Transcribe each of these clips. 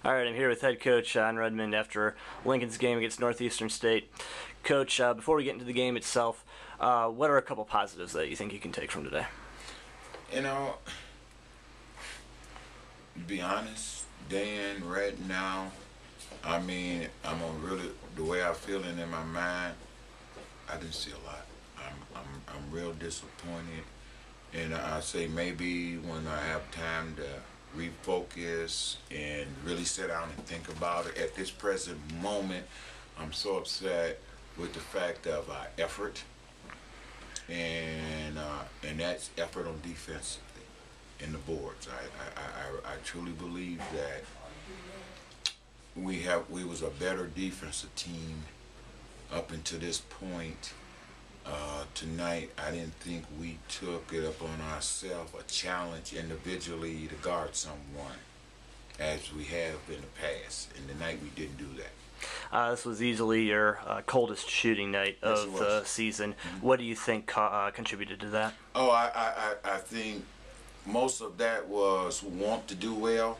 All right, I'm here with head coach John Redmond after Lincoln's game against Northeastern State. Coach, before we get into the game itself, what are a couple positives that you think you can take from today? You know, to be honest, Dan, right now, I mean, I'm on really, the way I feel in my mind, I didn't see a lot. I'm real disappointed, and I say maybe when I have time to refocus and really sit down and think about it. At this present moment, I'm so upset with the fact of our effort, and that's effort on defensively in the boards. I truly believe that we was a better defensive team up until this point. Tonight, I didn't think we took it upon ourselves a challenge individually to guard someone as we have in the past. And tonight we didn't do that. This was easily your coldest shooting night of the season. Mm-hmm. What do you think contributed to that? Oh, I think most of that was want to do well.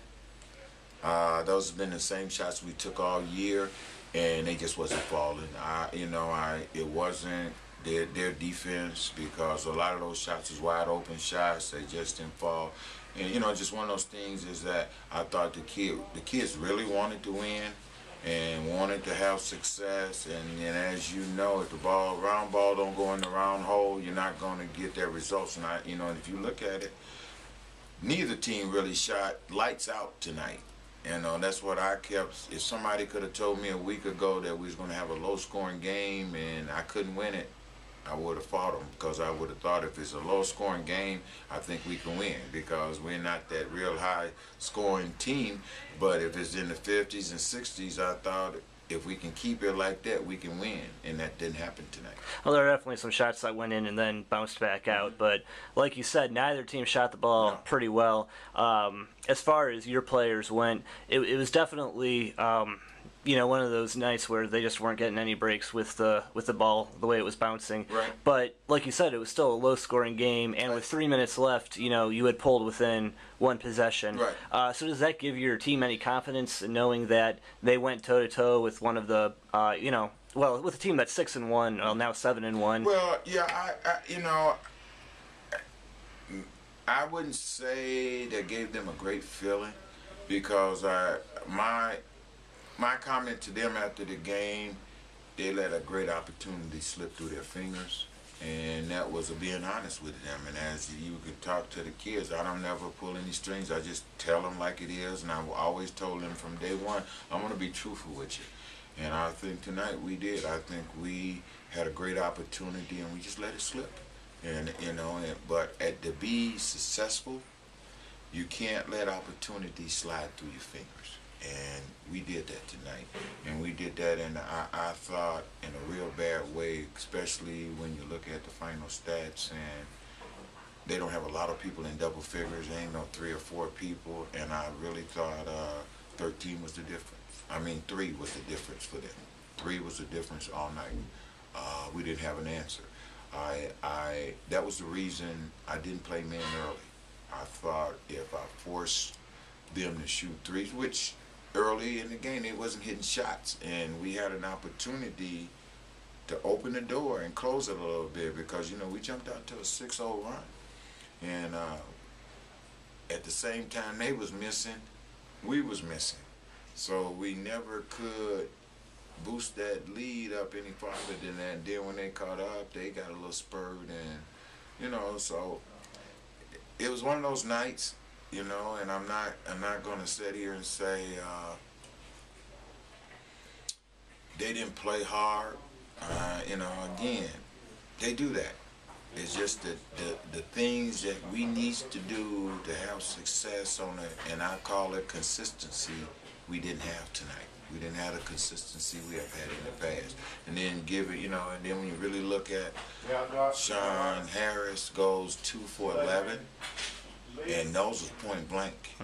Those have been the same shots we took all year, and they just wasn't falling. It wasn't their defense, because a lot of those shots was wide open shots. They just didn't fall. And just one of those things is that I thought the kids really wanted to win and wanted to have success. And as you know, if the round ball don't go in the round hole, you're not going to get their results. And if you look at it, neither team really shot lights out tonight. That's what I kept. If somebody could have told me a week ago that we was going to have a low-scoring game and I couldn't win it, I would have fought them, because I would have thought if it's a low-scoring game, I think we can win, because we're not that real high-scoring team. But if it's in the 50s and 60s, I thought if we can keep it like that, we can win, and that didn't happen tonight. Well, there are definitely some shots that went in and then bounced back out, but like you said, neither team shot the ball pretty well. As far as your players went, it was definitely one of those nights where they just weren't getting any breaks with the ball, the way it was bouncing. Right. But like you said, it was still a low-scoring game, and with 3 minutes left, you had pulled within one possession. Right. So does that give your team any confidence in knowing that they went toe-to-toe with one of the, with a team that's 6-1, now 7-1? Well, yeah, I wouldn't say that gave them a great feeling, because my comment to them after the game, they let a great opportunity slip through their fingers, and that was being honest with them. And as you can talk to the kids, I don't never pull any strings. I just tell them like it is, and I've always told them from day one, I'm going to be truthful with you. And I think tonight we did. I think we had a great opportunity, and we just let it slip. But to be successful, you can't let opportunities slide through your fingers. And we did that tonight, and we did that I thought in a real bad way, especially when you look at the final stats, and they don't have a lot of people in double figures. There ain't no 3 or 4 people, and I really thought 13 was the difference. 3 was the difference for them. 3 was the difference all night. We didn't have an answer. That was the reason I didn't play man early. I thought if I forced them to shoot threes, which early in the game they wasn't hitting shots, and we had an opportunity to open the door and close it a little bit, because we jumped out to a 6-0 run, and at the same time they was missing, we was missing, so we never could boost that lead up any farther than that. And then when they caught up, they got a little spurred, and so it was one of those nights. And I'm not going to sit here and say they didn't play hard. Again, they do that. It's just that the things that we need to do to have success on it, and I call it consistency, we didn't have tonight. We didn't have the consistency we have had in the past. And then and then when you really look at Sean Harris goes 2 for 11. And those was point blank,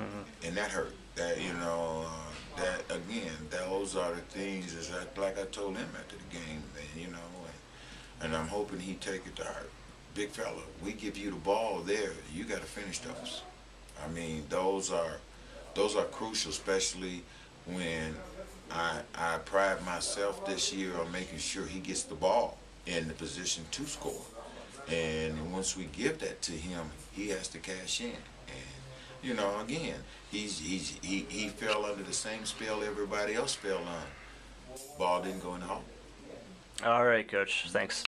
and that hurt. That that again, those are the things. Is that, like I told him after the game, and I'm hoping he take it to heart. Big fella, we give you the ball there, you got to finish those. Those are crucial, especially when I pride myself this year on making sure he gets the ball in the position to score. And once we give that to him, he has to cash in. And you know, again, he fell under the same spell everybody else fell on. Ball didn't go in the hole. All right, Coach. Thanks.